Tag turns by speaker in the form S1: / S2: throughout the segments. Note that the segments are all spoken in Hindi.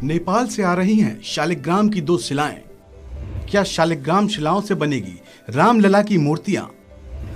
S1: नेपाल से आ रही हैं शालिग्राम की 2 शिलाएं। क्या शालिग्राम शिलाओं से बनेगी रामलला की मूर्तियां?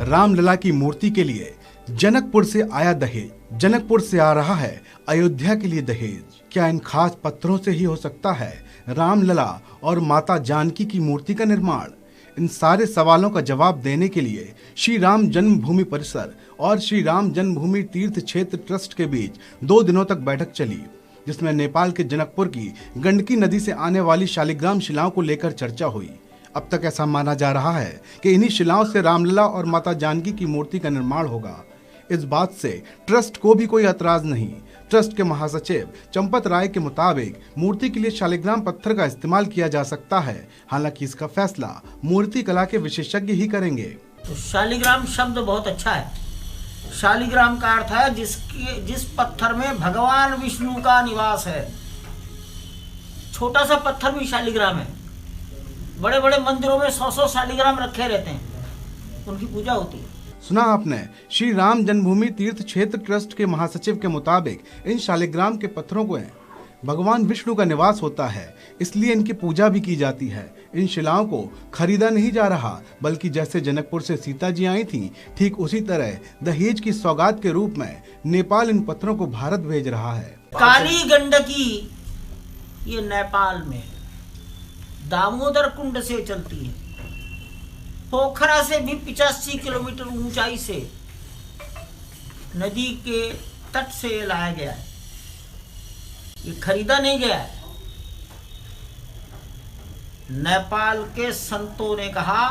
S1: रामलला की मूर्ति के लिए जनकपुर से आया दहेज, जनकपुर से आ रहा है अयोध्या के लिए दहेज। क्या इन खास पत्थरों से ही हो सकता है रामलला और माता जानकी की मूर्ति का निर्माण? इन सारे सवालों का जवाब देने के लिए श्री राम जन्मभूमि परिसर और श्री राम जन्मभूमि तीर्थ क्षेत्र ट्रस्ट के बीच 2 दिनों तक बैठक चली, जिसमें नेपाल के जनकपुर की गंडकी नदी से आने वाली शालिग्राम शिलाओं को लेकर चर्चा हुई। अब तक ऐसा माना जा रहा है कि इन्हीं शिलाओं से रामलला और माता जानकी की मूर्ति का निर्माण होगा। इस बात से ट्रस्ट को भी कोई एतराज नहीं। ट्रस्ट के महासचिव चंपत राय के मुताबिक मूर्ति के लिए शालिग्राम पत्थर का इस्तेमाल किया जा सकता है, हालांकि इसका फैसला मूर्ति कला के विशेषज्ञ ही करेंगे।
S2: तो शालिग्राम शब्द बहुत अच्छा है। शालिग्राम का अर्थ है जिस पत्थर में भगवान विष्णु का निवास है। छोटा सा पत्थर भी शालिग्राम है। बड़े बड़े मंदिरों में 100 शालिग्राम रखे रहते हैं, उनकी पूजा होती है।
S1: सुना आपने, श्री राम जन्मभूमि तीर्थ क्षेत्र ट्रस्ट के महासचिव के मुताबिक इन शालिग्राम के पत्थरों को भगवान विष्णु का निवास होता है, इसलिए इनकी पूजा भी की जाती है। इन शिलाओं को खरीदा नहीं जा रहा, बल्कि जैसे जनकपुर से सीता जी आई थीं, ठीक उसी तरह दहेज की सौगात के रूप में नेपाल इन पत्थरों को भारत भेज रहा है।
S2: काली गंडकी ये नेपाल में दामोदर कुंड से चलती है। पोखरा से भी 85 किलोमीटर ऊंचाई से नदी के तट से लाया गया है। ये खरीदा नहीं गया है। नेपाल के संतों ने कहा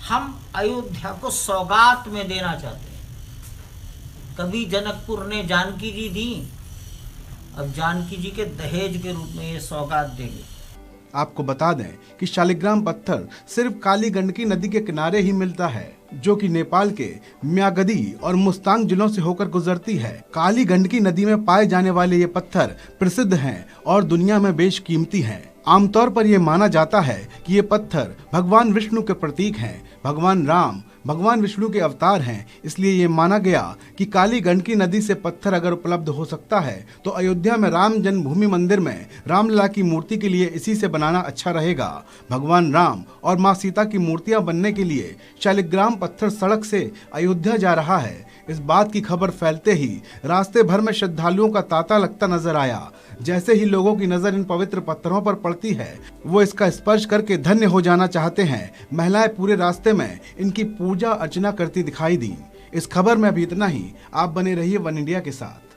S2: हम अयोध्या को सौगात में देना चाहते हैं। कभी जनकपुर ने जानकी जी दी, अब जानकी जी के दहेज के रूप में ये सौगात देंगे।
S1: आपको बता दें कि शालिग्राम पत्थर सिर्फ काली गंडकी नदी के किनारे ही मिलता है, जो कि नेपाल के म्यागदी और मुस्तांग जिलों से होकर गुजरती है। काली गंडकी नदी में पाए जाने वाले ये पत्थर प्रसिद्ध हैं और दुनिया में बेशकीमती हैं। आमतौर पर यह माना जाता है कि ये पत्थर भगवान विष्णु के प्रतीक हैं। भगवान राम भगवान विष्णु के अवतार हैं, इसलिए ये माना गया कि काली गंडकी नदी से पत्थर अगर उपलब्ध हो सकता है तो अयोध्या में राम जन्मभूमि मंदिर में रामलला की मूर्ति के लिए इसी से बनाना अच्छा रहेगा। भगवान राम और माँ सीता की मूर्तियां बनने के लिए शालिग्राम पत्थर सड़क से अयोध्या जा रहा है। इस बात की खबर फैलते ही रास्ते भर में श्रद्धालुओं का तांता लगता नजर आया। जैसे ही लोगों की नजर इन पवित्र पत्थरों पर पड़ती है, वो इसका स्पर्श करके धन्य हो जाना चाहते हैं। महिलाएं पूरे रास्ते में इनकी पूजा अर्चना करती दिखाई दी। इस खबर में अभी इतना ही। आप बने रहिए वन इंडिया के साथ।